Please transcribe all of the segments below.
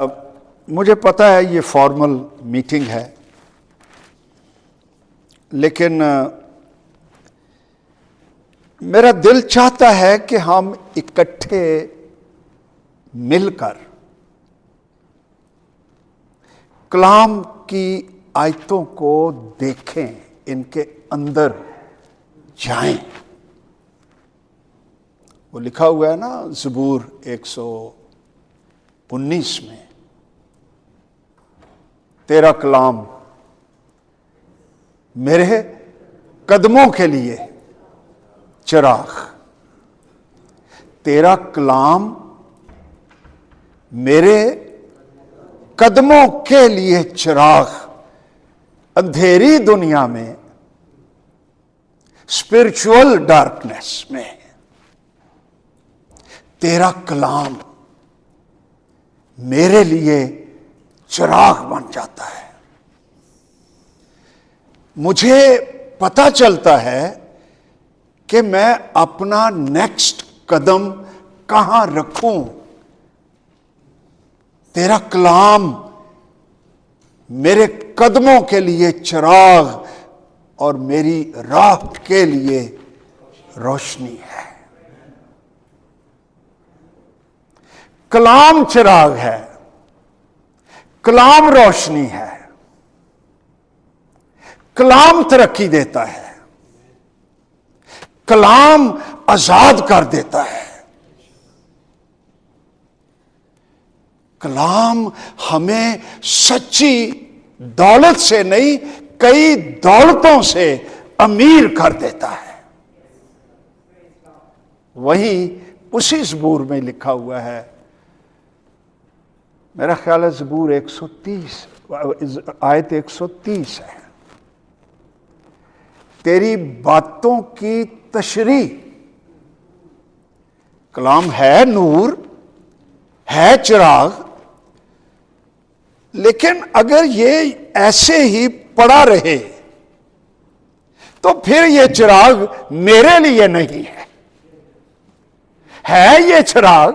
अब मुझे पता है ये फॉर्मल मीटिंग है, लेकिन मेरा दिल चाहता है कि हम इकट्ठे मिलकर कलाम की आयतों को देखें, इनके अंदर जाएं। वो लिखा हुआ है ना ज़बूर 119 में, तेरा कलाम मेरे कदमों के लिए चिराग, तेरा कलाम मेरे कदमों के लिए चिराग। अंधेरी दुनिया में, स्पिरिचुअल डार्कनेस में तेरा कलाम मेरे लिए चिराग बन जाता है। मुझे पता चलता है कि मैं अपना नेक्स्ट कदम कहां रखूं। तेरा कलाम मेरे कदमों के लिए चिराग और मेरी राह के लिए रोशनी है। कलाम चिराग है, कलाम रोशनी है, कलाम तरक्की देता है, कलाम आजाद कर देता है। कलाम हमें सच्ची दौलत से नहीं, कई दौलतों से अमीर कर देता है। वही उसी ज़बूर में लिखा हुआ है, मेरा ख्याल है ज़बूर 130 आयत 130 है, तेरी बातों की तशरीह। कलाम है नूर, है चिराग, लेकिन अगर ये ऐसे ही पड़ा रहे तो फिर ये चिराग मेरे लिए नहीं है ये चिराग,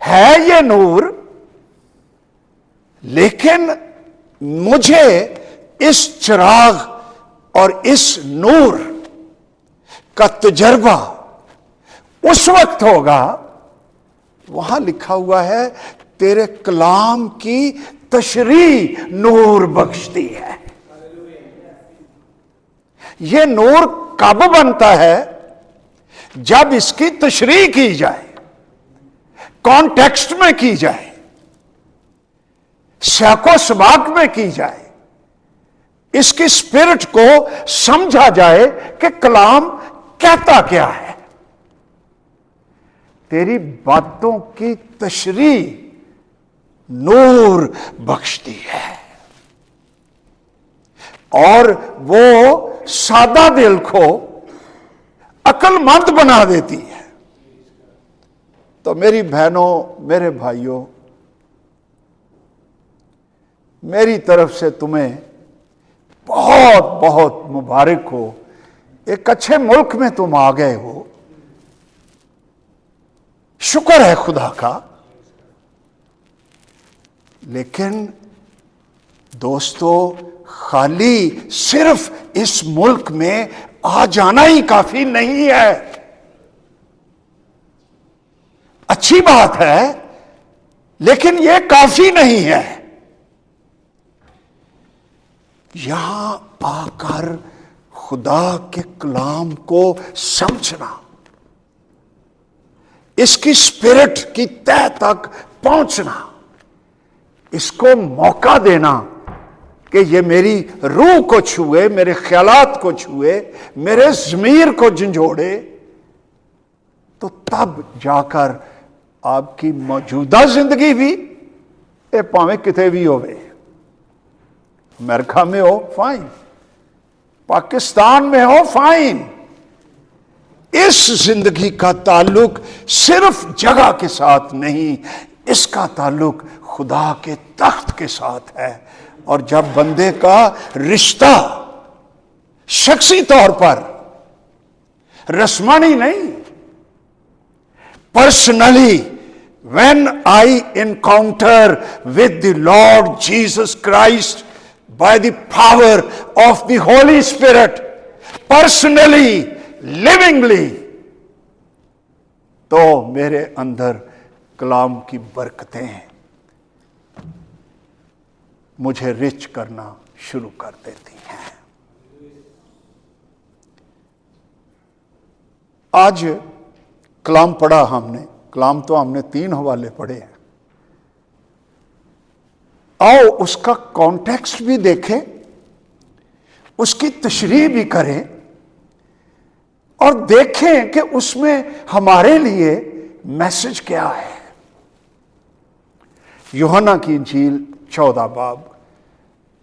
है ये नूर, लेकिन मुझे इस चिराग और इस नूर का तजर्बा उस वक्त होगा, वहां लिखा हुआ है तेरे कलाम की तशरीह नूर बख्शती है। यह नूर कब बनता है? जब इसकी तशरीह की जाए, कॉन्टेक्स्ट में की जाए, साको सबाक में की जाए, इसकी स्पिरिट को समझा जाए कि कलाम कहता क्या है। तेरी बातों की तशरीह नूर बख्शती है और वो सादा दिल को अक्लमंद बना देती है। तो मेरी बहनों, मेरे भाइयों, मेरी तरफ से तुम्हें बहुत बहुत मुबारक हो। एक अच्छे मुल्क में तुम आ गए हो, शुक्र है खुदा का। लेकिन दोस्तों, खाली सिर्फ इस मुल्क में आ जाना ही काफी नहीं है। अच्छी बात है, लेकिन यह काफी नहीं है। यहां आकर खुदा के कलाम को समझना, इसकी स्पिरिट की तह तक पहुंचना, इसको मौका देना कि ये मेरी रूह को छुए, मेरे ख्यालात को छुए, मेरे ज़मीर को झंझोड़े, तो तब जाकर आपकी मौजूदा जिंदगी भी, ये भावें किते भी होवे, अमेरिका में हो फाइन, पाकिस्तान में हो फाइन, इस जिंदगी का ताल्लुक सिर्फ जगह के साथ नहीं, इसका ताल्लुक खुदा के तख्त के साथ है। और जब बंदे का रिश्ता शख्सी तौर पर, रस्मानी नहीं, personally when I encounter with the Lord Jesus Christ by the power of the Holy Spirit, personally, livingly, तो मेरे अंदर कलाम की बरकतें मुझे रिच करना शुरू कर देती हैं। आज कलाम पढ़ा हमने, कलाम तो हमने 3 हवाले पढ़े हैं। आओ उसका कॉन्टेक्स्ट भी देखें, उसकी तशरीह भी करें और देखें कि उसमें हमारे लिए मैसेज क्या है। यूहन्ना की इंजील 14 बाब,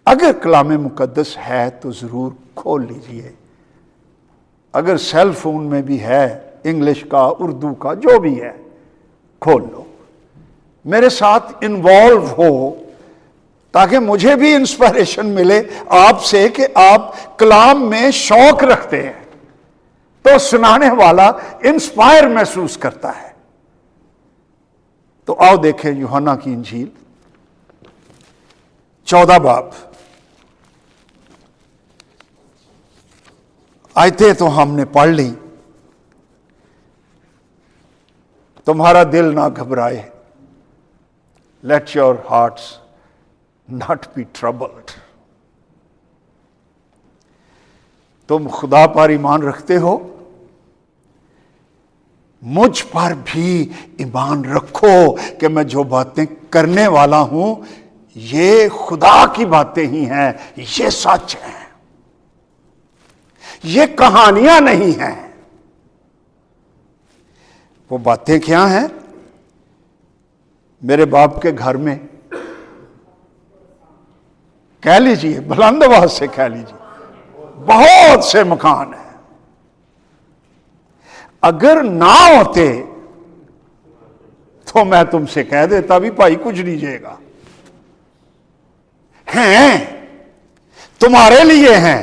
अगर कलाम मुकद्दस है तो ज़रूर खोल लीजिए। अगर सेल फोन में भी है, इंग्लिश का, उर्दू का, जो भी है, खोल लो, मेरे साथ इन्वॉल्व हो, ताकि मुझे भी इंस्पिरेशन मिले आपसे कि आप कलाम में शौक रखते हैं, तो सुनाने वाला इंस्पायर महसूस करता है। तो आओ देखें यूहन्ना की इंजील 14 बाब। आयतें तो हमने पढ़ ली। तुम्हारा दिल ना घबराए, late your hearts not be troubled. तुम खुदा पर ईमान रखते हो, मुझ पर भी ईमान रखो कि मैं जो बातें करने वाला हूं ये खुदा की बातें ही हैं, ये सच है, ये कहानियां नहीं हैं। वो बातें क्या हैं? मेरे बाप के घर में, कह लीजिए, बुलंद आवाज से कह लीजिए, बहुत से मकान हैं। अगर ना होते तो मैं तुमसे कह देता भी भाई कुछ लीजिएगा। हैं, तुम्हारे लिए हैं,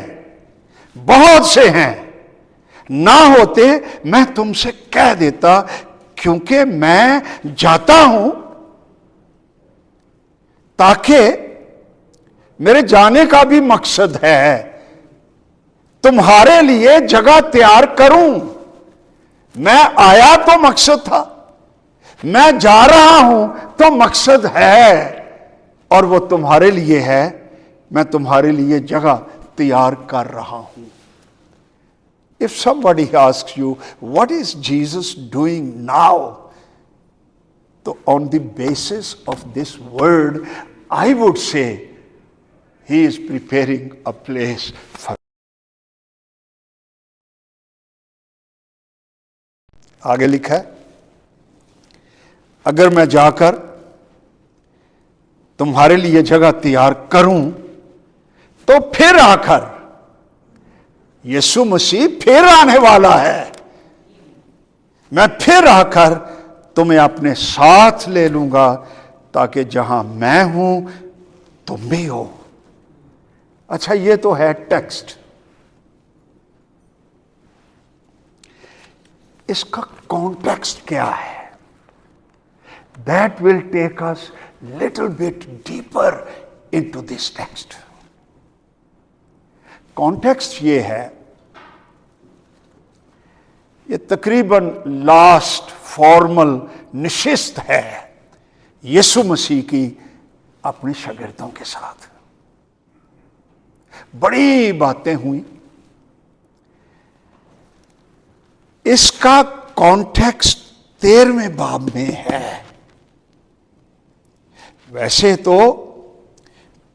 बहुत से हैं। ना होते मैं तुमसे कह देता, क्योंकि मैं जाता हूं ताकि मेरे जाने का भी मकसद है तुम्हारे लिए जगह तैयार करूं। मैं आया तो मकसद था, मैं जा रहा हूं तो मकसद है, और वो तुम्हारे लिए है। मैं तुम्हारे लिए जगह तैयार कर रहा हूं। If somebody asks you, what is Jesus doing now? So on the basis of this word, I would say he is preparing a place for. आगे लिखा है, अगर मैं जाकर तुम्हारे लिए जगह तैयार करूं तो फिर आकर, यीशु मसीह फिर आने वाला है, मैं फिर आकर तुम्हें अपने साथ ले लूंगा, ताकि जहां मैं हूं तुम भी हो। अच्छा, ये तो है टेक्स्ट। इसका कॉन्टेक्स्ट क्या है? That will take us little bit deeper into this text. Context ये है, ये तकरीबन लास्ट फॉर्मल निशिस्त है यीशु मसीह की अपने शागिर्दों के साथ। बड़ी बातें हुई। इसका कॉन्टेक्स्ट 13वें बाब में है। वैसे तो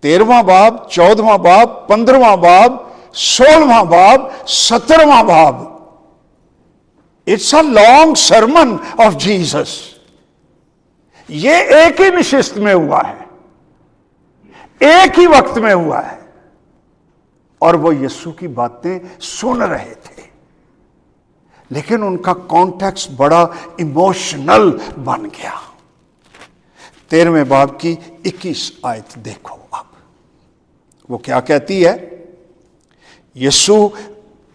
13वां बाब, 14वां बाब, 15वां बाब, 16वां बाब, 17वां बाब, it's a long sermon of Jesus. ये एक ही निशिस्त में हुआ है, एक ही वक्त में हुआ है, और वो यीशु की बातें सुन रहे थे। लेकिन उनका कॉन्टेक्स्ट बड़ा इमोशनल बन गया। 13वें बाब की 21 आयत देखो आप, वो क्या कहती है? यीशु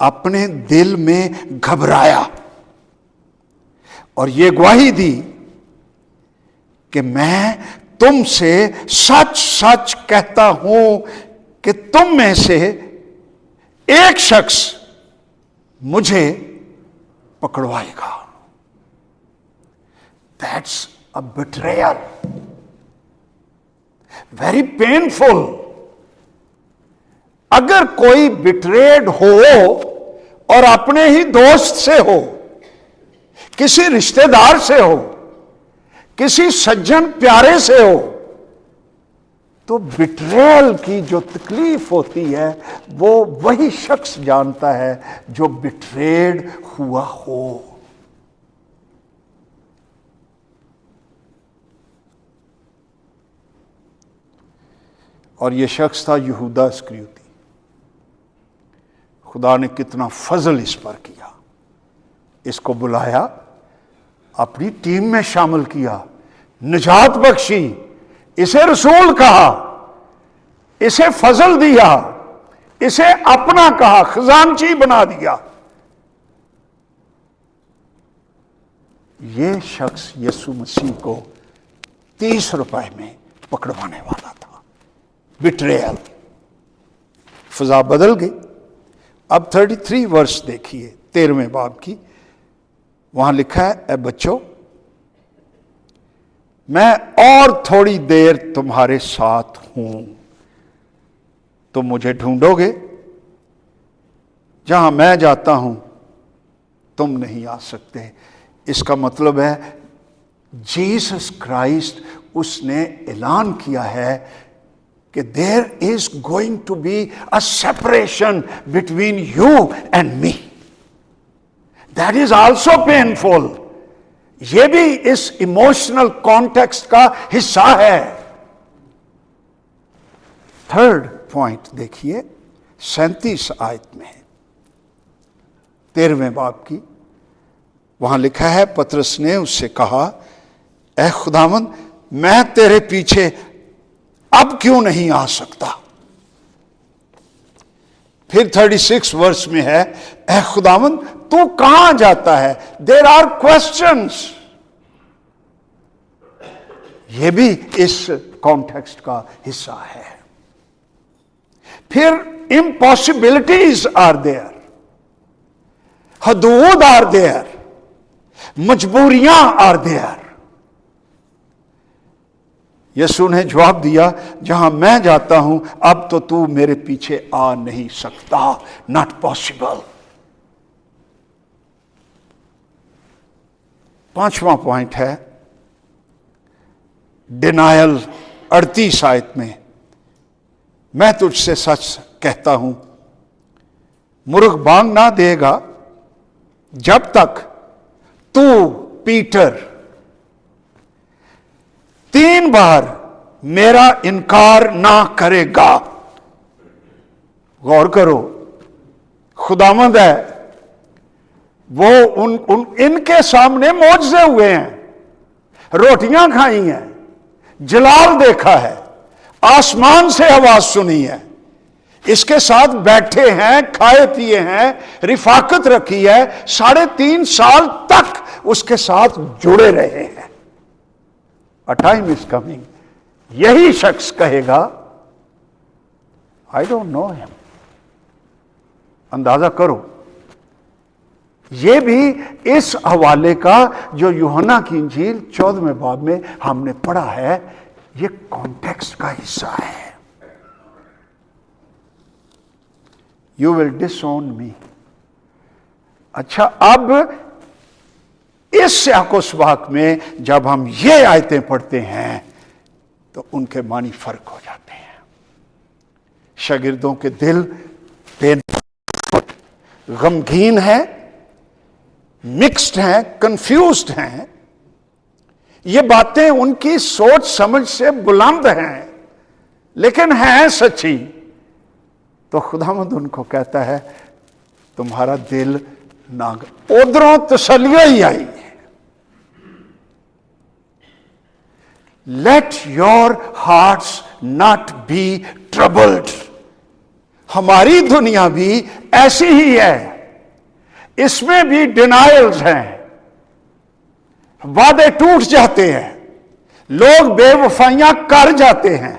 अपने दिल में घबराया और ये गवाही दी कि मैं तुमसे सच सच कहता हूं कि तुम में से एक शख्स मुझे पकड़वाएगा। That's a betrayal, very painful. अगर कोई बिट्रेड हो और अपने ही दोस्त से हो, किसी रिश्तेदार से हो, किसी सज्जन प्यारे से हो, तो बिट्रेयल की जो तकलीफ होती है वो वही शख्स जानता है जो बिट्रेड हुआ हो। और ये शख्स था यहूदा इस्करियोती। खुदा ने कितना फजल इस पर किया, इसको बुलाया, अपनी टीम में शामिल किया, निजात बख्शी, इसे रसूल कहा, इसे फजल दिया, इसे अपना कहा, खजानची बना दिया। यह शख्स यीशु मसीह को 30 रुपए में पकड़वाने वाला था। बिट्रेयल। फजा बदल गई। अब 33 वर्ष देखिए 13वें बाब की, वहां लिखा है, ए बच्चों, मैं और थोड़ी देर तुम्हारे साथ हूं। तुम मुझे ढूंढोगे, जहां मैं जाता हूं तुम नहीं आ सकते। इसका मतलब है जीसस क्राइस्ट, उसने ऐलान किया है कि there is going to be a separation between you and me. That is also painful. यह भी इस इमोशनल कॉन्टेक्स्ट का हिस्सा है। थर्ड पॉइंट देखिए 37 आयत में, 13वें बाब की, वहां लिखा है, पतरस ने उससे कहा, ऐ खुदावंद, मैं तेरे पीछे अब क्यों नहीं आ सकता। फिर 36 वर्ष में है, ऐ खुदावंद तू कहां जाता है। There are questions. यह भी इस कॉन्टेक्स्ट का हिस्सा है। फिर इम्पॉसिबिलिटीज आर देयर, हदूद आर देयर, मजबूरियां आर देयर। यीशु ने जवाब दिया, जहां मैं जाता हूं अब तो तू मेरे पीछे आ नहीं सकता। Not possible. 5वां पॉइंट है डिनायल, 38 आयत में, मैं तुझसे सच कहता हूं, मुर्ग बांग ना देगा जब तक तू पीटर 3 बार मेरा इनकार ना करेगा। गौर करो, खुदावंद है वो इनके सामने मौजज़े हुए हैं, रोटियां खाई हैं, जलाल देखा है, आसमान से आवाज सुनी है, इसके साथ बैठे हैं, खाए पिए हैं, रिफाकत रखी है, 3.5 साल तक उसके साथ जुड़े रहे हैं। अ टाइम इज कमिंग, यही शख्स कहेगा, आई डोंट नो हिम। अंदाजा करो, यह भी इस हवाले का जो यूहन्ना की इंजील 14वें बाब में हमने पढ़ा है, यह कॉन्टेक्स्ट का हिस्सा है। यू विल डिसओन मी। अच्छा, अब इस सियाको सबाक में जब हम ये आयतें पढ़ते हैं तो उनके मानी फर्क हो जाते हैं। शागिर्दों के दिल गमगीन है, मिक्स्ड हैं, कंफ्यूज्ड हैं। ये बातें उनकी सोच समझ से बुलंद हैं लेकिन हैं सच्ची। तो खुदावंद उनको कहता है, तुम्हारा दिल ना, उधरों तसल्लियां ही आई। Let your hearts not be troubled. हमारी दुनिया भी ऐसी ही है, इसमें भी डिनायल्स हैं, वादे टूट जाते हैं, लोग बेवफाइयां कर जाते हैं,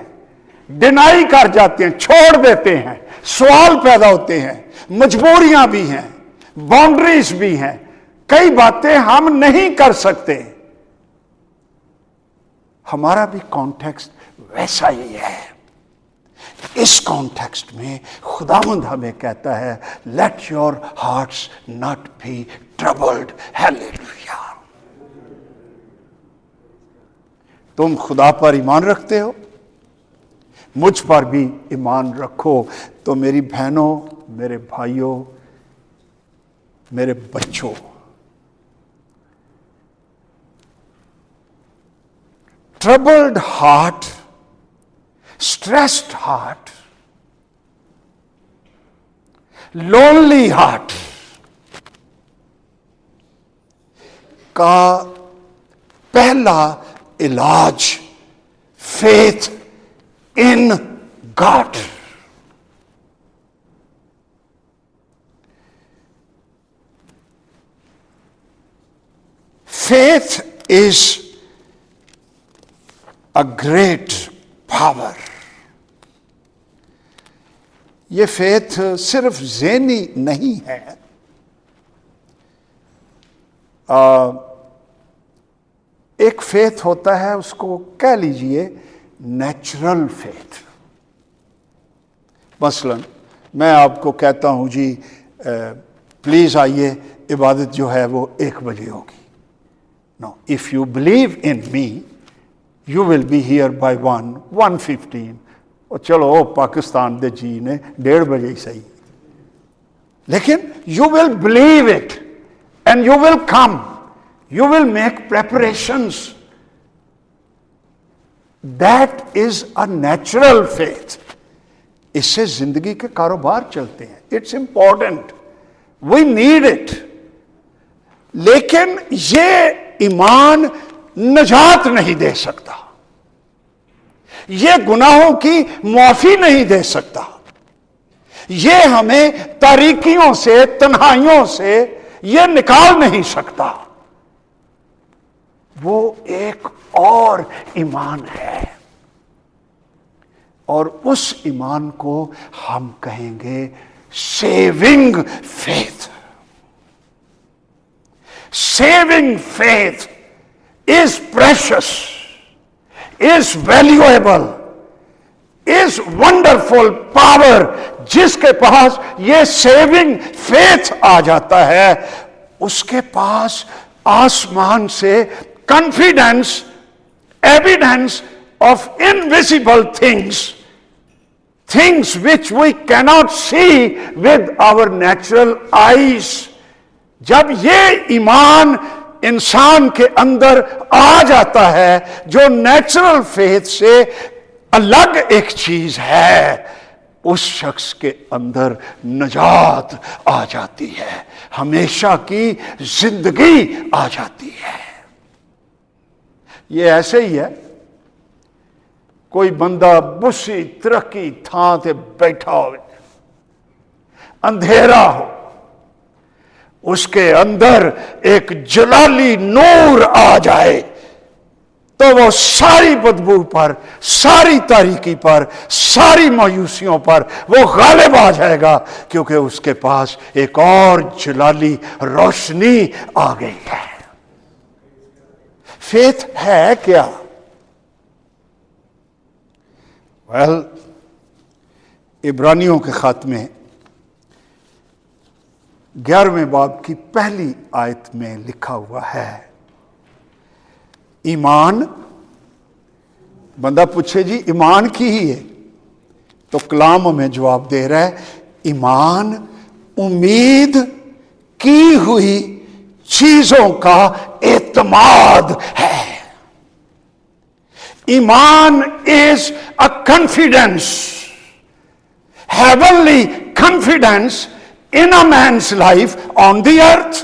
डिनाई कर जाते हैं, छोड़ देते हैं, सवाल पैदा होते हैं, मजबूरियां भी हैं, बाउंड्रीज भी हैं, कई बातें हम नहीं कर सकते। हमारा भी कॉन्टेक्स्ट वैसा ही है। इस कॉन्टेक्स्ट में खुदावंद हमें कहता है, late your hearts not be troubled. Hallelujah. तुम खुदा पर ईमान रखते हो, मुझ पर भी ईमान रखो। तो मेरी बहनों, मेरे भाइयों, मेरे बच्चों, troubled heart, stressed heart, lonely heart का पहला इलाज faith in God. Faith is a great power. ये फेथ सिर्फ ज़हनी नहीं है, एक फेथ होता है, उसको कह लीजिए नेचुरल फेथ। मसलन मैं आपको कहता हूं जी प्लीज आइए, इबादत जो है वो 1 बजे होगी। No, if you believe in me you will be here by 1:15। और चलो पाकिस्तान दे जी ने 1:30 बजे ही सही, लेकिन you will believe it and you will come, you will make preparations. That is a natural faith. इससे जिंदगी के कारोबार चलते हैं। It's important, we need it. लेकिन ये ईमान नजात नहीं दे सकता, ये गुनाहों की माफी नहीं दे सकता, ये हमें तारीकियों से, तन्हाइयों से ये निकाल नहीं सकता। वो एक और ईमान है, और उस ईमान को हम कहेंगे saving faith. Saving faith is precious, is valuable, is wonderful power। जिसके पास ये सेविंग फेथ आ जाता है, उसके पास आसमान से confidence, evidence of invisible things, things which we cannot see with our natural eyes. जब ये ईमान इंसान के अंदर आ जाता है, जो नेचुरल फेथ से अलग एक चीज है, उस शख्स के अंदर नजात आ जाती है, हमेशा की जिंदगी आ जाती है। ये ऐसे ही है, कोई बंदा बुसी तरक्की थां ते बैठा हो, अंधेरा हो, उसके अंदर एक जलाली नूर आ जाए, तो वो सारी बदबू पर, सारी तारीकी पर, सारी मायूसियों पर वो गालिब आ जाएगा, क्योंकि उसके पास एक और जलाली रोशनी आ गई है। फेथ है क्या? वेल, इब्रानियों के खत में 11वें बाब की पहली आयत में लिखा हुआ है, ईमान। बंदा पूछे जी ईमान की ही है, तो कलाम हमें जवाब दे रहा है, ईमान उम्मीद की हुई चीजों का एतमाद है। ईमान is a confidence, heavenly confidence in a man's life on the earth।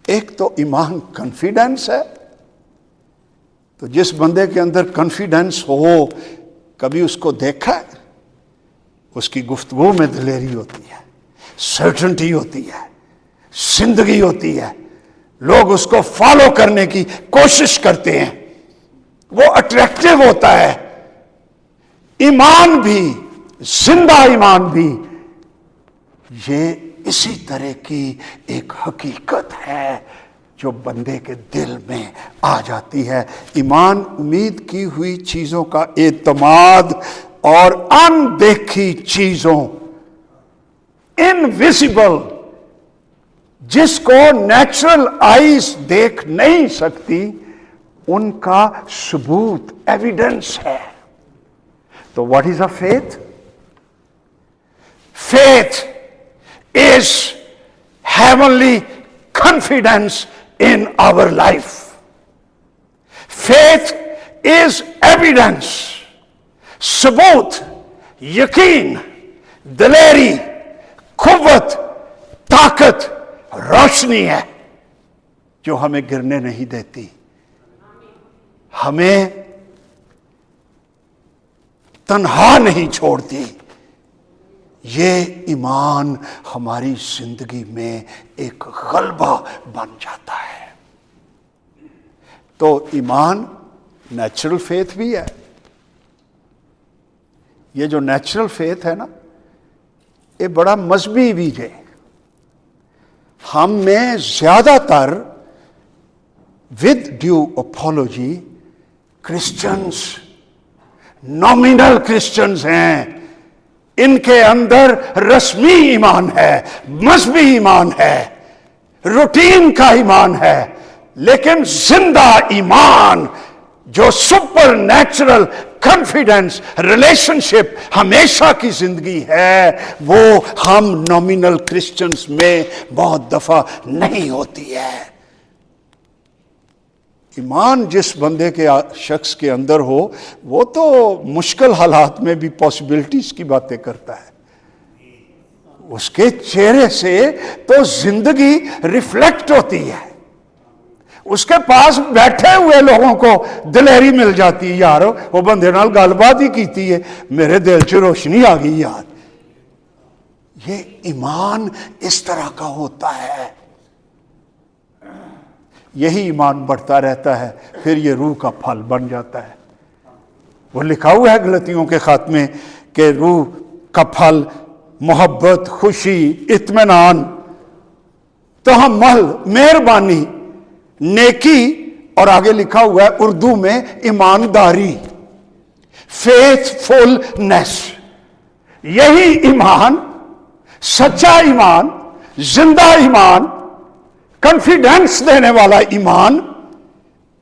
एक तो ईमान कॉन्फिडेंस है, तो जिस बंदे के अंदर कॉन्फिडेंस हो, कभी उसको देखा है? उसकी गुफ्तगू में दिलेरी होती है, सर्टेनिटी होती है, जिंदगी होती है, लोग उसको फॉलो करने की कोशिश करते हैं, वो अट्रैक्टिव होता है। ईमान भी, जिंदा ईमान भी, ये इसी तरह की एक हकीकत है जो बंदे के दिल में आ जाती है। ईमान उम्मीद की हुई चीजों का एतमाद और अनदेखी चीजों, इनविजिबल, जिसको नेचुरल आईज देख नहीं सकती, उनका सबूत, एविडेंस है। तो what is a faith? Faith is heavenly confidence in our life. Faith is evidence, सबूत, यकीन, दिलेरी, कुव्वत, ताकत, रोशनी है जो हमें गिरने नहीं देती, हमें तन्हा नहीं छोड़ती। ये ईमान हमारी जिंदगी में एक गलबा बन जाता है। तो ईमान नेचुरल फेथ भी है। ये जो नेचुरल फेथ है ना, ये बड़ा मजहबी भी है। हम में ज्यादातर, with due apology, Christians nominal Christians हैं। इनके अंदर रस्मी ईमान है, मजहबी ईमान है, रूटीन का ईमान है, लेकिन जिंदा ईमान जो सुपर नेचुरल कॉन्फिडेंस, रिलेशनशिप, हमेशा की जिंदगी है, वो हम नॉमिनल क्रिश्चियंस में बहुत दफा नहीं होती है। ईमान जिस बंदे के शख्स के अंदर हो, वो तो मुश्किल हालात में भी पॉसिबिलिटीज की बातें करता है। उसके चेहरे से तो जिंदगी रिफ्लेक्ट होती है। उसके पास बैठे हुए लोगों को दिलेरी मिल जाती है, यार वो बंदे नाल गलबात ही कीती है, मेरे दिल च रोशनी आ गई यार। ये ईमान इस तरह का होता है। यही ईमान बढ़ता रहता है, फिर ये रूह का फल बन जाता है। वो लिखा हुआ है गलतियों के खात्मे के रूह का फल मोहब्बत, खुशी, इत्मीनान, तहम्मुल, मेहरबानी, नेकी, और आगे लिखा हुआ है उर्दू में ईमानदारी, फेथफुलनेस। यही ईमान, सच्चा ईमान, जिंदा ईमान, कॉन्फिडेंस देने वाला ईमान,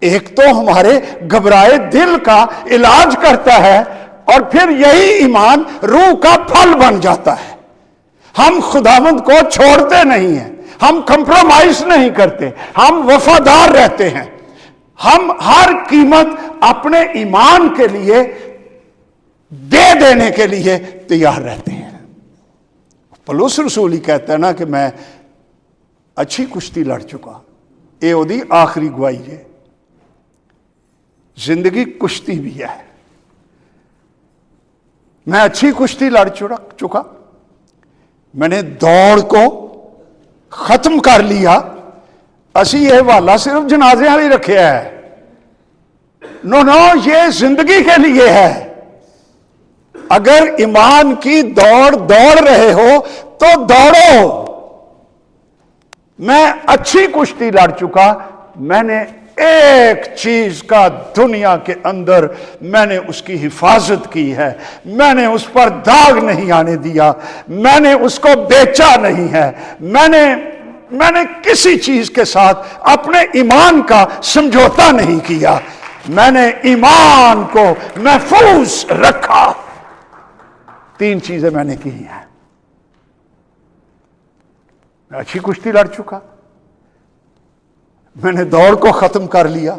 एक तो हमारे घबराए दिल का इलाज करता है, और फिर यही ईमान रूह का फल बन जाता है। हम खुदावंद को छोड़ते नहीं हैं, हम कंप्रोमाइज नहीं करते, हम वफादार रहते हैं। हम हर कीमत अपने ईमान के लिए दे देने के लिए तैयार रहते हैं। पौलुस रसूल ही कहता है ना कि मैं अच्छी कुश्ती लड़ चुका। ये ओदी आखिरी गवाही है। जिंदगी कुश्ती भी है। मैं अच्छी कुश्ती लड़ चुका, मैंने दौड़ को खत्म कर लिया। असी ये हवाला सिर्फ जनाजे वाली रखे है। नो, ये जिंदगी के लिए है। अगर ईमान की दौड़ दौड़ रहे हो तो दौड़ो। मैं अच्छी कुश्ती लड़ चुका। मैंने एक चीज का दुनिया के अंदर मैंने उसकी हिफाजत की है। मैंने उस पर दाग नहीं आने दिया। मैंने उसको बेचा नहीं है। मैंने किसी चीज के साथ अपने ईमान का समझौता नहीं किया। मैंने ईमान को महफूज रखा। 3 चीजें मैंने की हैं। मैं अच्छी कुश्ती लड़ चुका, मैंने दौड़ को खत्म कर लिया,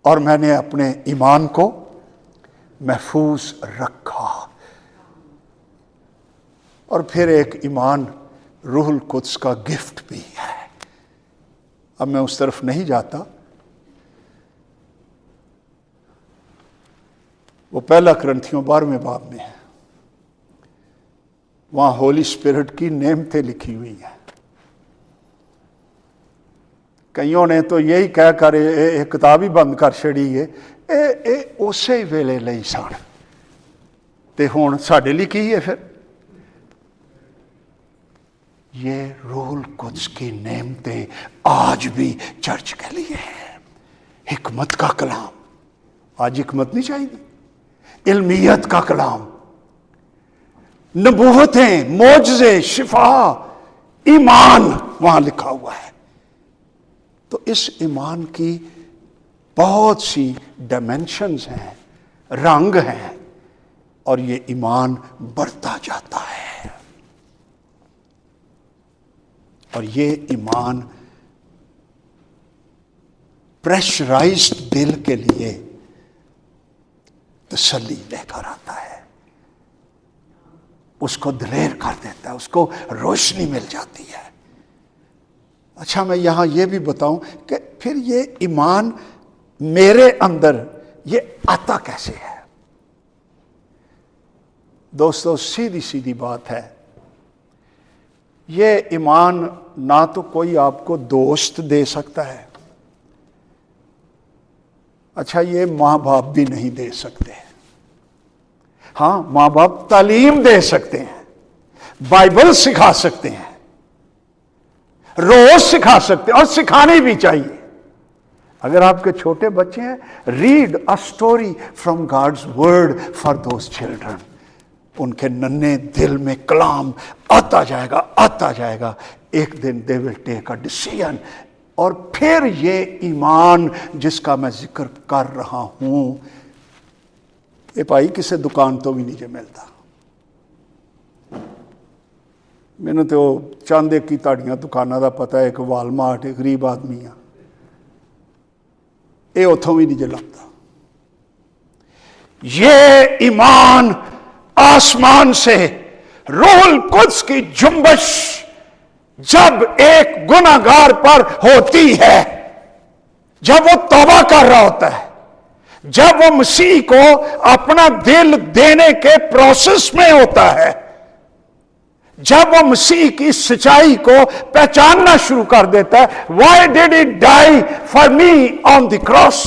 और मैंने अपने ईमान को महफूज रखा। और फिर एक ईमान रूहुल कुद्स का गिफ्ट भी है। अब मैं उस तरफ नहीं जाता। वो पहला कुरिन्थियों 12वें बाब में है। वहां होली स्पिरिट की नेमतें लिखी हुई हैं। कईयों ने तो यही कह कर एक किताब ही बंद कर छड़ी है। ਇਹ ਉਸੇ ਵੇਲੇ ਲਈ ਸਨ ਤੇ ਹੁਣ ਸਾਡੇ ਲਈ ਕੀ है फिर? ये रूहुल कुद्स की नेमतें आज भी चर्च के लिए हैं। हिकमत का कलाम, आज हिकमत नहीं चाहिए, इल्मियत का कलाम, नबूवतें, मोजज़े, शिफा, ईमान वहां लिखा हुआ है। तो इस ईमान की बहुत सी डायमेंशंस हैं, रंग हैं, और ये ईमान बढ़ता जाता है। और ये ईमान प्रेशराइज्ड दिल के लिए तसल्ली लेकर आता है, उसको दिलेर कर देता है, उसको रोशनी मिल जाती है। अच्छा, मैं यहां ये भी बताऊं कि फिर ये ईमान मेरे अंदर ये आता कैसे है। दोस्तों, सीधी सीधी बात है, ये ईमान ना तो कोई आपको दोस्त दे सकता है, अच्छा ये माँ बाप भी नहीं दे सकते। हाँ, माँ बाप तालीम दे सकते हैं, बाइबल सिखा सकते हैं, रोज सिखा सकते हैं, और सिखानी भी चाहिए। अगर आपके छोटे बच्चे हैं, read a story from God's word for those children. उनके नन्हे दिल में कलाम आता जाएगा। एक दिन they will take a decision. और फिर ये ईमान जिसका मैं जिक्र कर रहा हूं, ये भाई किसी दुकान तो भी नहीं मिलता। मैंने तो चांदे की ताड़ियां दुकाना का पता है, एक वालमार्ट, एक गरीब आदमी आ, ये उतों भी नहीं लगता। ये ईमान आसमान से रूहुल कुद्स की जुम्बश जब एक गुनाहगार पर होती है, जब वो तौबा कर रहा होता है, जब वो मसीह को अपना दिल देने के प्रोसेस में होता है, जब वो मसीह की सच्चाई को पहचानना शुरू कर देता है, why did he die for me on the cross,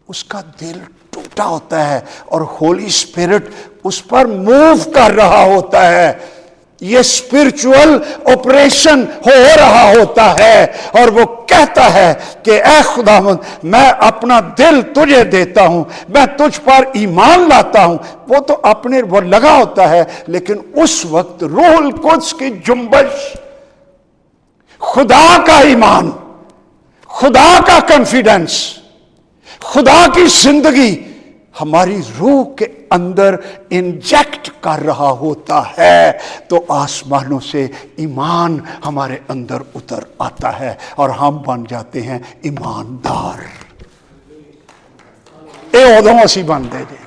उसका दिल टूटा होता है और होली स्पिरिट उस पर मूव कर रहा होता है। ये स्पिरिचुअल ऑपरेशन हो रहा होता है, और वो कहता है कि ऐ खुदावंद, मैं अपना दिल तुझे देता हूं, मैं तुझ पर ईमान लाता हूं। वो तो अपने वो लगा होता है, लेकिन उस वक्त रूहुल कुद्स की जुम्बश, खुदा का ईमान, खुदा का कॉन्फिडेंस, खुदा की जिंदगी हमारी रूह के अंदर इंजेक्ट कर रहा होता है, तो आसमानों से ईमान हमारे अंदर उतर आता है और हम बन जाते हैं ईमानदार। ये उदों असी बनते जी।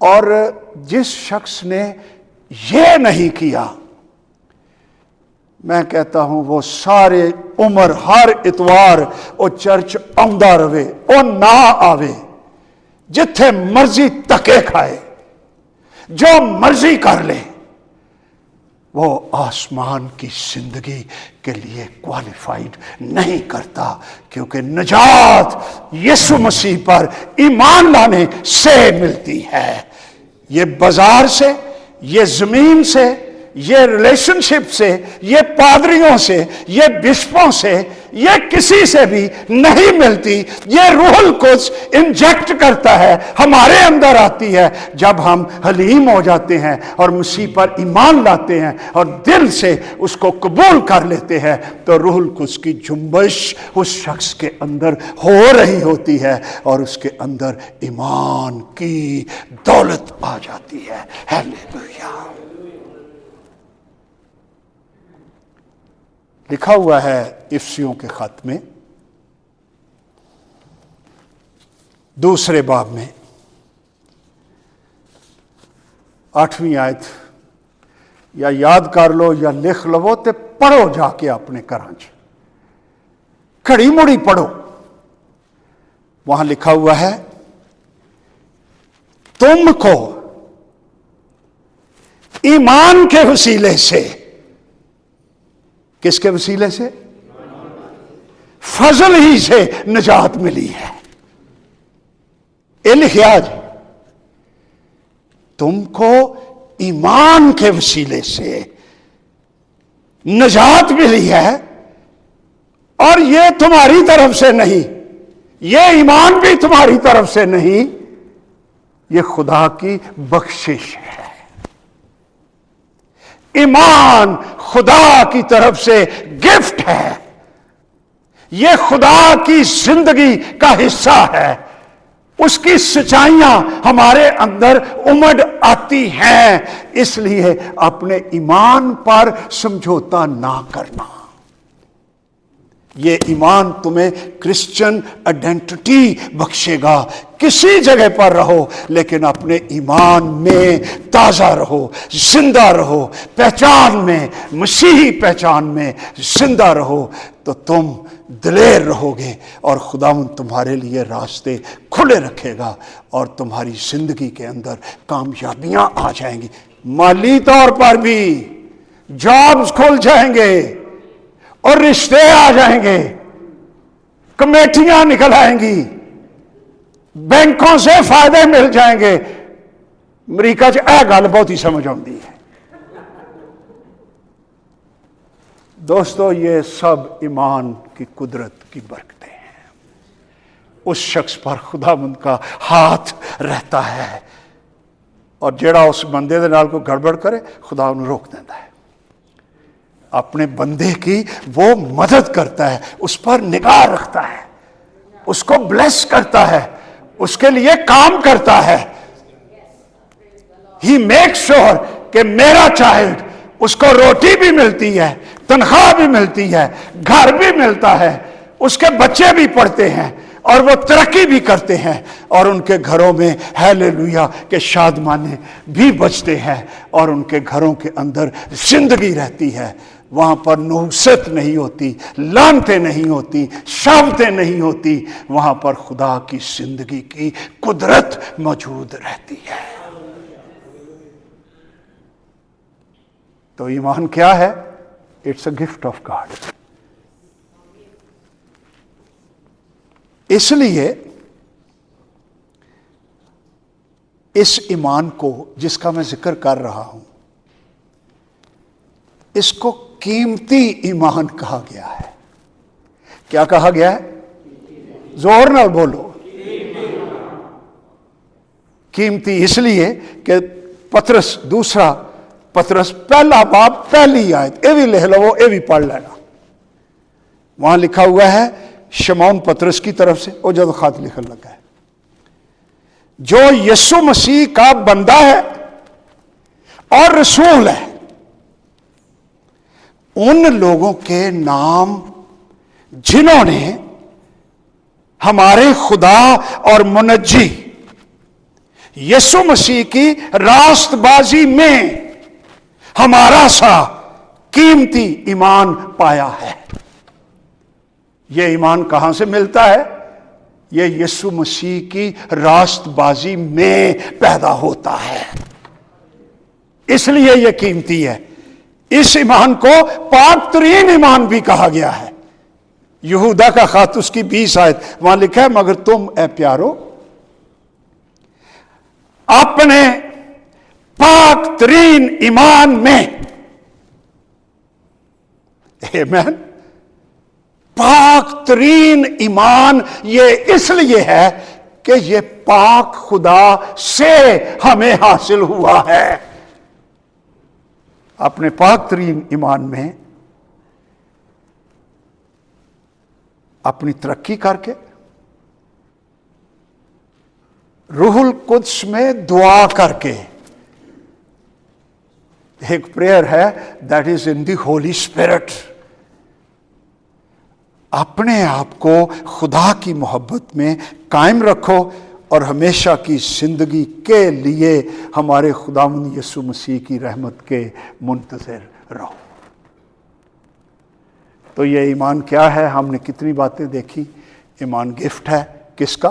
और जिस शख्स ने ये नहीं किया, मैं कहता हूं वो सारे उम्र हर इतवार वो चर्च आंदा रहे, वो ना आवे, जिथे मर्जी धक्के खाए, जो मर्जी कर ले, वो आसमान की जिंदगी के लिए क्वालिफाइड नहीं करता। क्योंकि निजात यीशु मसीह पर ईमान लाने से मिलती है। ये बाजार से, ये जमीन से, ये रिलेशनशिप से, ये पादरियों से, ये बिशपों से, ये किसी से भी नहीं मिलती। ये रूहुल कुद्स इंजेक्ट करता है, हमारे अंदर आती है जब हम हलीम हो जाते हैं और मसीह पर ईमान लाते हैं और दिल से उसको कबूल कर लेते हैं, तो रूहुल कुद्स की जुम्बश उस शख्स के अंदर हो रही होती है और उसके अंदर ईमान की दौलत आ जाती है। हालेलुया। लिखा हुआ है इफिसियों के खत में 2 बाब में 8वीं आयत, या याद कर लो या लिख लवो ते पढ़ो जाके अपने घरां च, घड़ी मुड़ी पढ़ो। वहां लिखा हुआ है, तुमको ईमान के वसीले से किसके वसीले से? फजल ही से निजात मिली है। ये लिखिया जी, तुमको ईमान के वसीले से निजात मिली है, और ये तुम्हारी तरफ से नहीं, ये ईमान भी तुम्हारी तरफ से नहीं, ये खुदा की बख्शिश है। ईमान खुदा की तरफ से गिफ्ट है, ये खुदा की जिंदगी का हिस्सा है। उसकी सच्चाइयां हमारे अंदर उमड़ आती हैं, इसलिए अपने ईमान पर समझौता ना करना। ये ईमान तुम्हें क्रिश्चियन आइडेंटिटी बख्शेगा। किसी जगह पर रहो, लेकिन अपने ईमान में ताजा रहो, जिंदा रहो, पहचान में, मसीही पहचान में जिंदा रहो, तो तुम दिलेर रहोगे और खुदावंद तुम्हारे लिए रास्ते खुले रखेगा और तुम्हारी जिंदगी के अंदर कामयाबियां आ जाएंगी। माली तौर पर भी जॉब्स खुल जाएंगे और रिश्ते आ जाएंगे, कमेटियां निकल आएंगी, बैंकों से फायदे मिल जाएंगे। अमरीका च यह गल बहुत ही समझ आती है। दोस्तों, ये सब ईमान की कुदरत की बरकतें हैं। उस शख्स पर खुदावंद का हाथ रहता है, और जेड़ा उस बंदे दे नाल कोई गड़बड़ करे, खुदा उन्हें रोक देता है। अपने बंदे की वो मदद करता है, उस पर निगाह रखता है, उसको ब्लेस करता है, उसके लिए काम करता है। ही मेक श्योर कि मेरा चाइल्ड, उसको रोटी भी मिलती है, तनख्वाह भी मिलती है, घर भी मिलता है, उसके बच्चे भी पढ़ते हैं और वो तरक्की भी करते हैं, और उनके घरों में हालेलुया के शादमाने भी बजते हैं, और उनके घरों के अंदर जिंदगी रहती है। वहां पर नुहसत नहीं होती, लानतें नहीं होती, शाबतें नहीं होती, वहां पर खुदा की जिंदगी की कुदरत मौजूद रहती है। तो ईमान क्या है? It's a gift of God. इसलिए इस ईमान को जिसका मैं जिक्र कर रहा हूं, इसको कीमती ईमान कहा गया है। क्या कहा गया है? जोर नाल बोलो। कीमती इसलिए कि पतरस, दूसरा पतरस पहला बाब पहली आयत, ये भी लिख लो, ये भी पढ़ लेना। वहां लिखा हुआ है शमौन पतरस की तरफ से, वो जब खात लिखने लगा है, जो यीशु मसीह का बंदा है और रसूल है, उन लोगों के नाम जिन्होंने हमारे खुदा और मुनज्जी यीशु मसीह की रास्तबाजी में हमारा सा कीमती ईमान पाया है। यह ईमान कहां से मिलता है? यह यीशु मसीह की रास्तबाजी में पैदा होता है, इसलिए यह कीमती है। इस ईमान को पाक तरीन ईमान भी कहा गया है। यहूदा का खात उसकी 20 आयत, वहां लिखा है, मगर तुम ए प्यारो अपने पाक तरीन ईमान में, आमीन, पाक तरीन ईमान ये इसलिए है कि ये पाक खुदा से हमें हासिल हुआ है। अपने पाक तरीन ईमान में अपनी तरक्की करके रूहुल कुद्स में दुआ करके, एक प्रेयर है that is in the Holi spirit, अपने आप को खुदा की मोहब्बत में कायम रखो और हमेशा की जिंदगी के लिए हमारे खुदावंद यीशु मसीह की रहमत के मुंतज़िर रहो। तो ये ईमान क्या है? हमने कितनी बातें देखी। ईमान गिफ्ट है, किसका?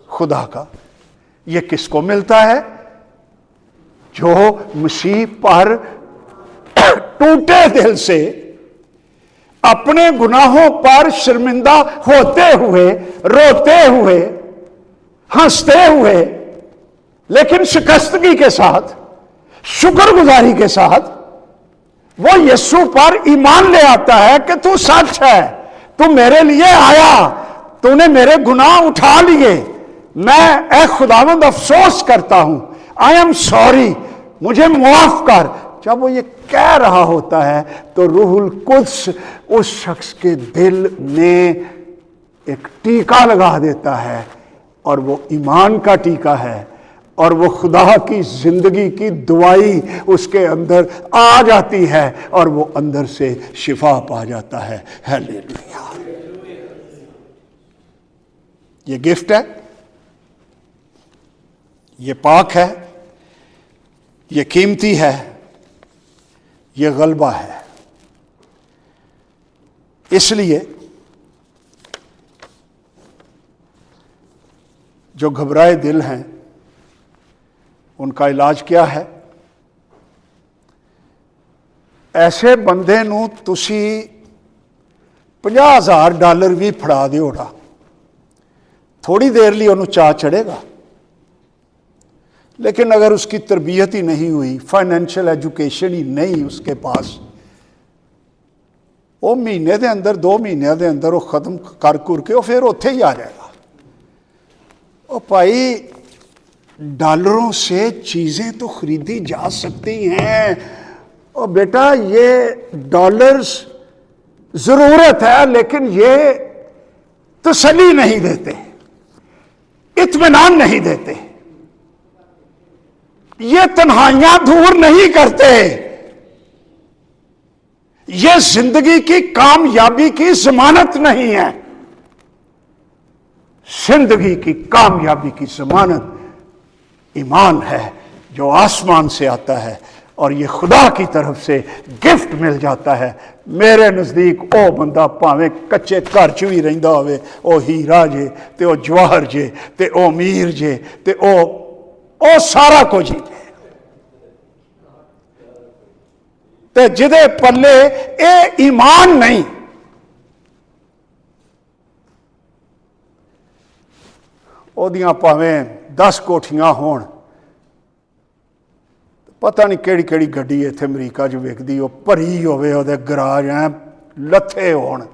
खुदा का। ये किसको मिलता है? जो मसीह पर टूटे दिल से, अपने गुनाहों पर शर्मिंदा होते हुए, रोते हुए, हंसते हुए, लेकिन शिकस्तगी के साथ, शुक्रगुजारी के साथ वो यीशु पर ईमान ले आता है कि तू सच है, तू मेरे लिए आया, तूने मेरे गुनाह उठा लिए, मैं ए खुदावंद अफसोस करता हूं, आई एम सॉरी, मुझे माफ कर। जब वो ये कह रहा होता है तो रूहुल कुद्स उस शख्स के दिल में एक टीका लगा देता है, और वो ईमान का टीका है, और वो खुदा की जिंदगी की दुआई उसके अंदर आ जाती है, और वो अंदर से शिफा पा जाता है। हालेलुया। ये गिफ्ट है, ये पाक है, ये कीमती है, ये गलबा है। इसलिए जो घबराए दिल हैं उनका इलाज क्या है? ऐसे बंदे नूं तुसी $50,000 भी फड़ा दिओ ना, थोड़ी देर लिए उन्होंने चाह चढ़ेगा, लेकिन अगर उसकी तरबियत ही नहीं हुई, फाइनेंशियल एजुकेशन ही नहीं उसके पास, वो महीने के अंदर 2 महीनों के अंदर वो खत्म कर कुर के वो फिर उत्थे ही आ जाएगा। ओ भाई, डॉलरों से चीजें तो खरीदी जा सकती हैं, और बेटा ये डॉलर्स जरूरत है, लेकिन ये तसल्ली नहीं देते, इत्मीनान नहीं देते, ये तन्हाइयां दूर नहीं करते, ये जिंदगी की कामयाबी की जमानत नहीं है। जिंदगी की कामयाबी की जमानत ईमान है जो आसमान से आता है, और ये खुदा की तरफ से गिफ्ट मिल जाता है। मेरे नज़दीक ओ बंदा भावें कच्चे घर च भी रहिंदा होवे, ओ हीरा जे ते ओ जवाहर जे ते ओ अमीर जे ते ओ सारा कुछ ही ते जिदे पल्ले ए ईमान नहीं, ओदियां भावें 10 कोठियां होण, पता नहीं केड़ी केड़ी गड्डी इत्थे अमरीका च विकदी, वो भरी होवे, ओदे गराज ऐ लथे होण,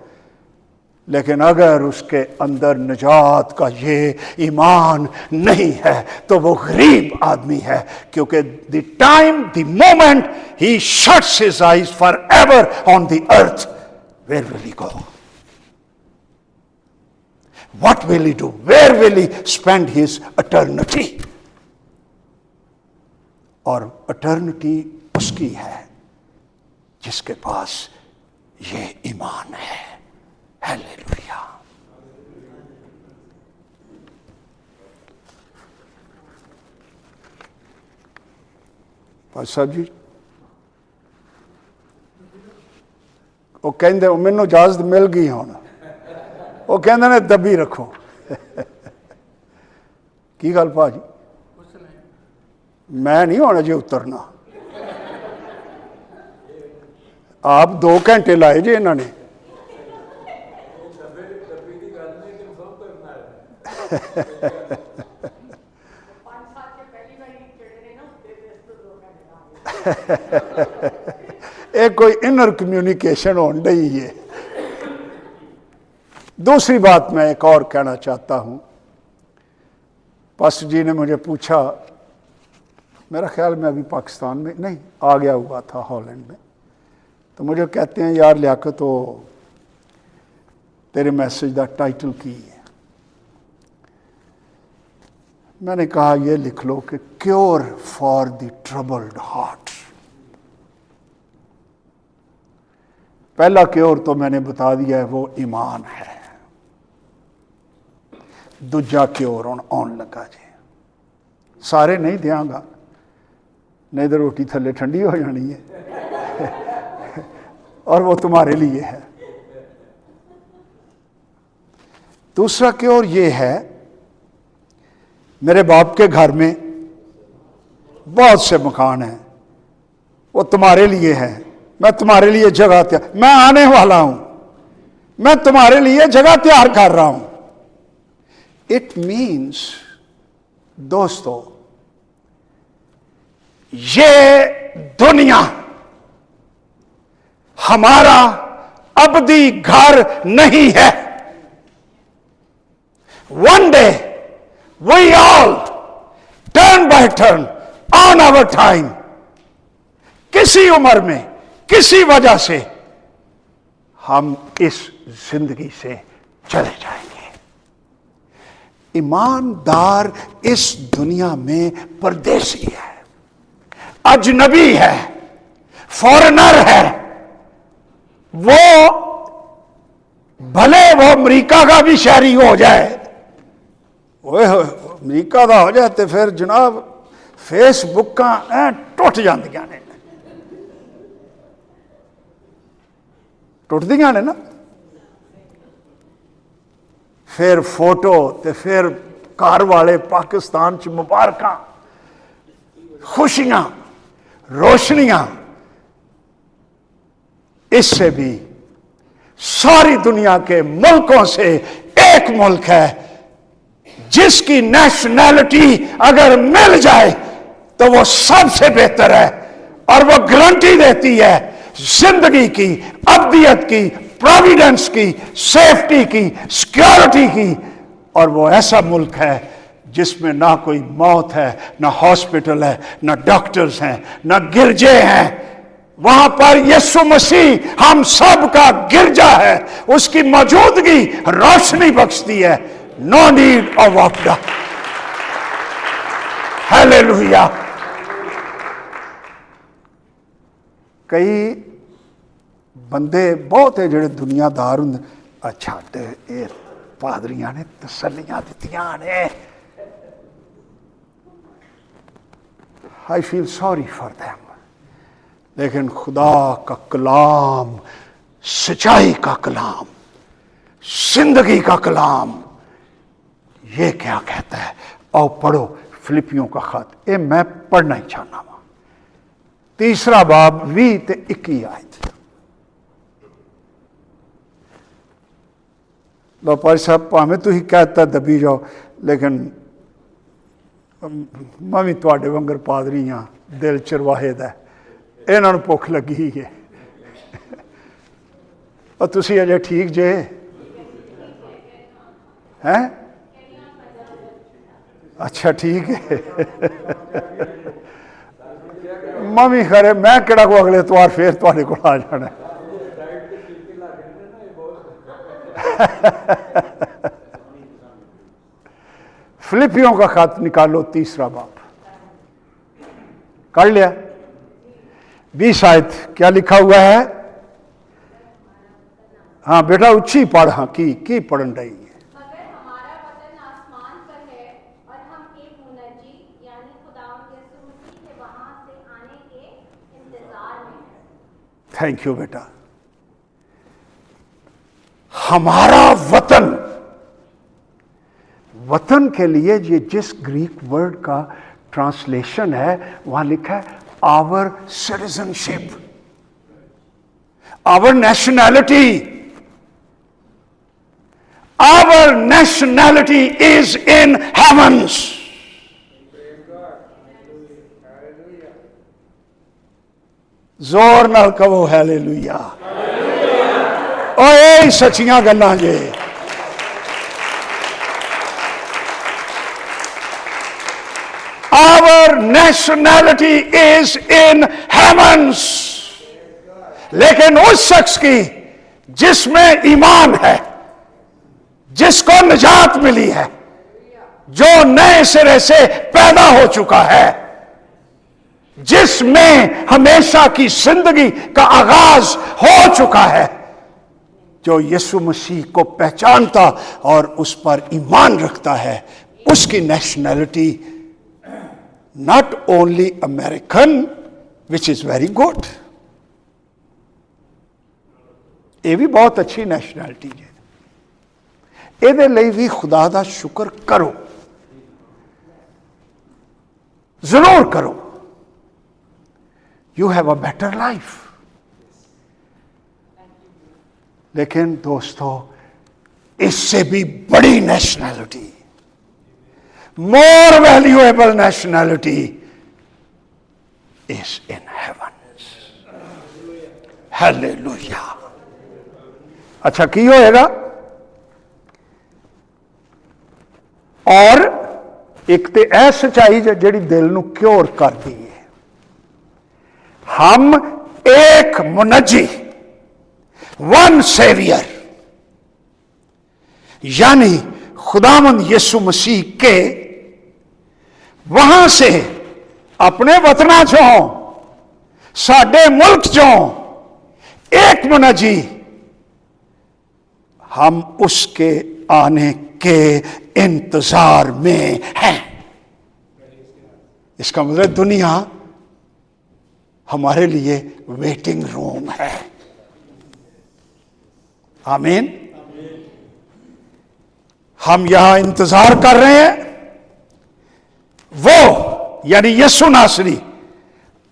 लेकिन अगर उसके अंदर निजात का ये ईमान नहीं है तो वो गरीब आदमी है, क्योंकि the time the moment he shuts his eyes forever on the earth, where will he go? What will he do? Where will he spend his eternity? और eternity उसकी है जिसके पास ये ईमान है। हालेलुया। पास साहब जी, वो कहते मैनू इजाजत मिल गई हुण, वो कहते ने दबी रखो। की गल भाजी? मैं नहीं होना जे उतरना, आप 2 घंटे लाए जे इन्होंने। एक कोई इनर कम्युनिकेशन होने डई है। दूसरी बात मैं एक और कहना चाहता हूं। पास्टर जी ने मुझे पूछा, मेरा ख्याल में अभी पाकिस्तान में नहीं आ गया हुआ था, हॉलैंड में, तो मुझे कहते हैं यार लियाकत, तो तेरे मैसेज का टाइटल की है? मैंने कहा ये लिख लो कि cure for the troubled heart. पहला क्योर तो मैंने बता दिया है, वो ईमान है। दूजा क्योर हुण आउण लगा जे, सारे नहीं देंगा, नहीं तो रोटी थले ठंडी हो जानी है और वो तुम्हारे लिए है। दूसरा क्योर ये है, मेरे बाप के घर में बहुत से मकान हैं, वो तुम्हारे लिए हैं, मैं तुम्हारे लिए जगह तैयार, मैं आने वाला हूं, मैं तुम्हारे लिए जगह तैयार कर रहा हूं। इट मीन्स दोस्तों, ये दुनिया हमारा अबदी घर नहीं है। One day we all turn by turn on our time, किसी उम्र में किसी वजह से हम इस जिंदगी से चले जाएंगे। ईमानदार इस दुनिया में परदेसी है, अजनबी है, फॉरेनर है। वो भले वो अमरीका का भी शहरी हो जाए, ओए अमरीका का हो जाए तो फिर जनाब फेसबुक का टुट जांदियां ने, टुटदियां ने ना, फिर फोटो ते फिर घर वाले पाकिस्तान च मुबारकां, खुशियां, रोशनियां। इससे भी सारी दुनिया के मुल्कों से एक मुल्क है जिसकी नेशनैलिटी अगर मिल जाए तो वो सबसे बेहतर है, और वो गारंटी देती है जिंदगी की, अब्दियत की, प्रोविडेंस की, सेफ्टी की, सिक्योरिटी की। और वो ऐसा मुल्क है जिसमें ना कोई मौत है, ना हॉस्पिटल है, ना डॉक्टर्स हैं, ना गिरजे हैं। वहां पर यीशु मसीह हम सब का गिरजा है, उसकी मौजूदगी रोशनी बख्शती है। नो नीड ऑफ वापडा। हालेलुया। कई बंदे बहुत है ਜਿਹੜੇ दुनियादार होंगे, अच्छा ते ये पादरियां ने तसल्लियां दित्तियां ने, I feel sorry for them. लेकिन खुदा का कलाम, सच्चाई का कलाम, जिंदगी का कलाम, ये क्या कहता है? आओ पढ़ो फिलिपियों का खत, ये मैं पढ़ना ही चाहना वा। 3 बाब 20 ते 21 आयत। व्यापारी साहब भावें तुम कहता दबी जाओ, लेकिन मैं भी तुहाडे वांगर पादरी हाँ, दिल चरवाहे दा, इन्हां नूं भुख लगी है। और तुसी अजे ठीक जे हैं? अच्छा ठीक है। मैं भी खरे, मैं किहड़ा को अगले इतवार फिर तुहाडे कोल आ जाना। फिलिपियों का खत निकालो 3 बाब, कर लिया? 20 आयत क्या लिखा हुआ है? हाँ बेटा उच्ची पढ़। हाँ की पढ़न रही है? मगर हमारा वतन आसमान पर है और हम एक मुनज्जी यानी खुदावंद यीशु मसीह के वहां से आने के इंतजार में हैं। थैंक यू बेटा। हमारा वतन, वतन के लिए ये जिस ग्रीक वर्ड का ट्रांसलेशन है वहां लिखा है our citizenship, our nationality. Our nationality is in heavens. जोर नाल कहो हालेलुया। ओए सच्चियां गल्लां जे। Our nationality is in heavens। लेकिन उस शख्स की जिसमें ईमान है, जिसको निजात मिली है, जो नए सिरे से पैदा हो चुका है, जिसमें हमेशा की जिंदगी का आगाज हो चुका है, जो यीशु मसीह को पहचानता और उस पर ईमान रखता है, उसकी nationality not only American, which is very good, ये भी बहुत अच्छी नेशनैलिटी है, ਇਹਦੇ ਲਈ भी खुदा ਦਾ शुक्र करो, जरूर करो। You have a better life, लेकिन दोस्तों, इससे भी बड़ी nationality, more valuable nationality is in heaven. Hallelujah. अच्छा की होएगा? और एक तो यह सच्चाई जी दिल नूं क्योर कर दी है, हम एक मुनज्जी, वन सेवियर, यानी खुदावंद यीशु मसीह के वहां से अपने वतना चों, साडे मुल्क चों एक मुनज्जी, हम उसके आने के इंतजार में हैं। इसका मतलब दुनिया हमारे लिए वेटिंग रूम है। आमीन। हम यहां इंतजार कर रहे हैं, वो यानी यीशु नासरी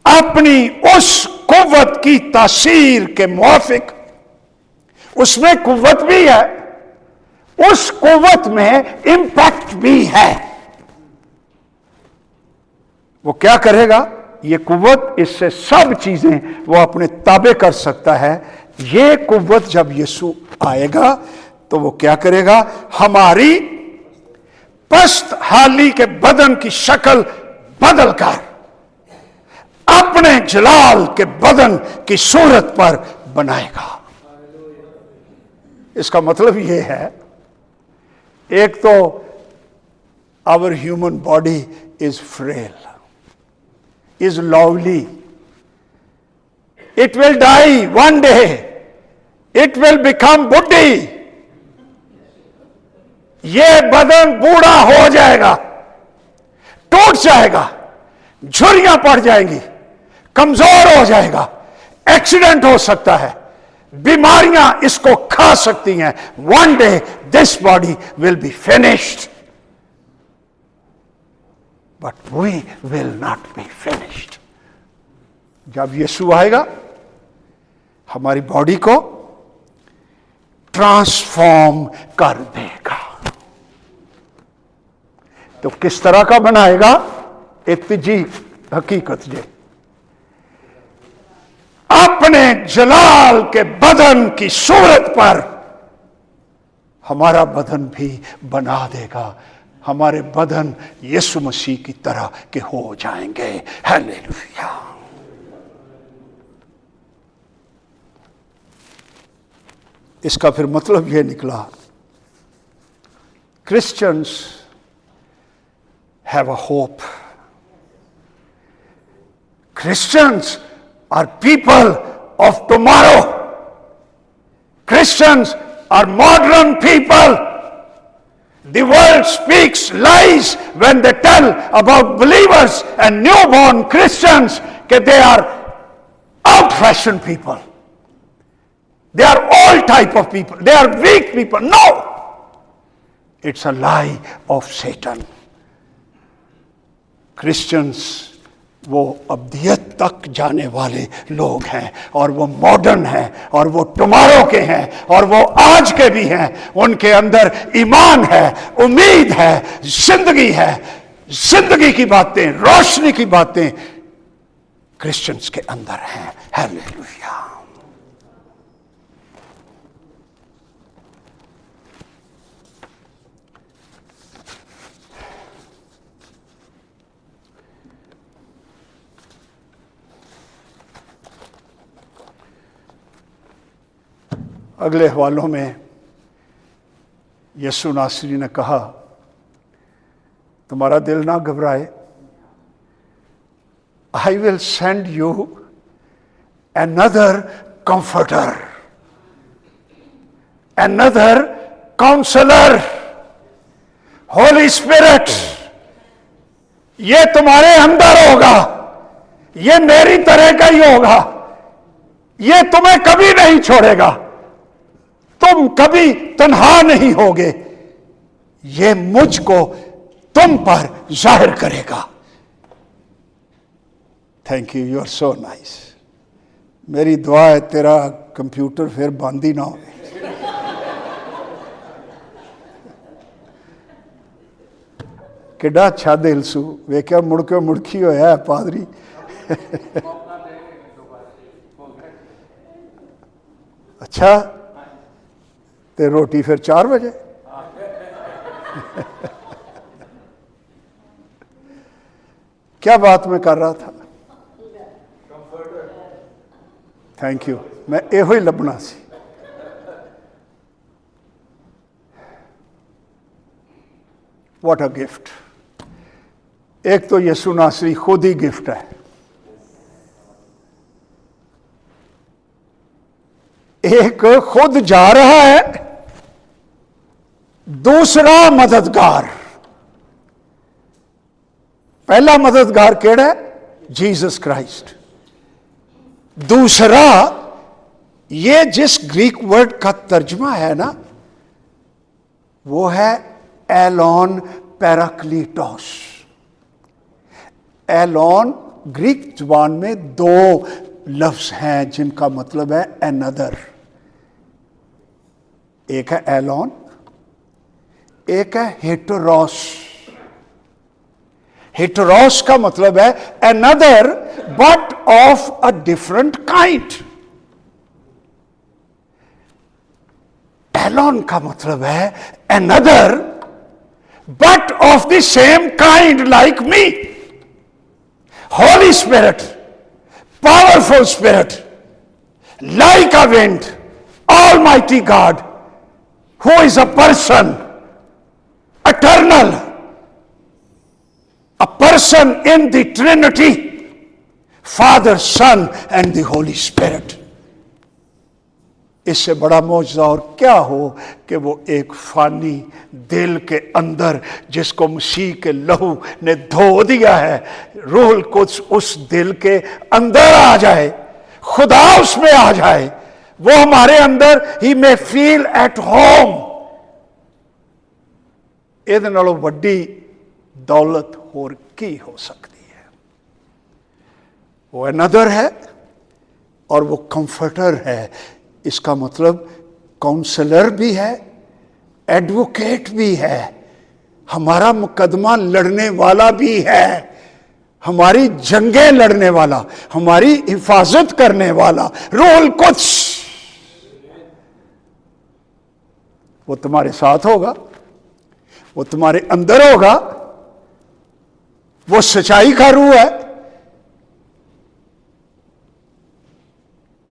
अपनी उस कुव्वत की तासीर के मुआफिक, उसमें कुव्वत भी है, उस कुव्वत में इंपैक्ट भी है। वो क्या करेगा? ये कुव्वत, इससे सब चीजें वो अपने ताबे कर सकता है। ये कुव्वत जब यीशु आएगा तो वो क्या करेगा? हमारी पस्त हाली के बदन की शक्ल बदलकर अपने जलाल के बदन की सूरत पर बनाएगा। इसका मतलब यह है, एक तो our human body is frail, is lovely, it will die one day, it will become बुड्ढी, ये बदन बूढ़ा हो जाएगा, टूट जाएगा, झुर्रियां पड़ जाएंगी, कमजोर हो जाएगा, एक्सीडेंट हो सकता है, बीमारियां इसको खा सकती हैं। One day this body will be finished, but we will not be finished. जब यीशु आएगा, हमारी बॉडी को ट्रांसफॉर्म कर देगा। तो किस तरह का बनाएगा? एक तीजी हकीकत जे, अपने जलाल के बदन की सूरत पर हमारा बदन भी बना देगा। हमारे बदन यीशु मसीह की तरह के हो जाएंगे। हालेलुया। इसका फिर मतलब यह निकला, Christians have a hope. Christians are people of tomorrow. Christians are modern people. The world speaks lies when they tell about believers and newborn Christians that they are old-fashioned people. They are all type of people. They are weak people. No! It's a lie of Satan. Christians वो अब्दियत तक जाने वाले लोग हैं, और वो modern हैं, और वो टुमारो के हैं, और वो आज के भी हैं। उनके अंदर ईमान है, उम्मीद है, जिंदगी है, जिंदगी की बातें, रोशनी की बातें क्रिश्चियंस के अंदर हैं। हालेलुया। अगले हवालों में यीशु नासरी ने कहा, तुम्हारा दिल ना घबराए, I will send you another comforter, another counselor, Holy Spirit. ये तुम्हारे अंदर होगा, ये मेरी तरह का ही होगा, ये तुम्हें कभी नहीं छोड़ेगा, तुम कभी तन्हा नहीं होगे, ये मुझको तुम पर जाहिर करेगा। Thank you, you are so nice. मेरी दुआ है तेरा कंप्यूटर फिर बंद ही ना हो। किड्डा अच्छा दिल सू, वेख्या मुड़ के मुड़की होया पादरी। अच्छा, ते रोटी फिर 4 बजे? क्या बात मैं कर रहा था? थैंक यू, मैं एहो ही लभना सी। What a gift. एक तो यीशु नासरी खुद ही गिफ्ट है, एक खुद जा रहा है, दूसरा मददगार। पहला मददगार केड़ा है? Jesus Christ. दूसरा, ये जिस ग्रीक वर्ड का तर्जमा है ना, वो है एलोन पैराक्लीटोस। एलोन ग्रीक जुबान में 2 लफ्ज हैं जिनका मतलब है अनदर। एक है एलोन, एक है हेटेरोस। हेटेरोस का मतलब है another but of a different kind. एलोन का मतलब है another but of the same kind like me. Holy spirit, powerful spirit, like a wind, almighty God, who is a person, eternal, a person in the Trinity, Father, Son and the Holy Spirit. इससे बड़ा मौजज़ा और क्या हो कि वो एक फानी दिल के अंदर, जिसको मसीह के लहू ने धो दिया है, रूह कुछ उस दिल के अंदर आ जाए, खुदा उसमें आ जाए, वो हमारे अंदर ही में फील एट होम। ਇਹਦੇ ਨਾਲੋਂ ਵੱਡੀ दौलत होर की हो सकती है? वो अनदर है और वो कंफर्टर है। इसका मतलब काउंसलर भी है, एडवोकेट भी है, हमारा मुकदमा लड़ने वाला भी है, हमारी जंगें लड़ने वाला, हमारी हिफाजत करने वाला रूहुल कुद्स। वो तुम्हारे साथ होगा, वो तुम्हारे अंदर होगा। वो सच्चाई का रूह है,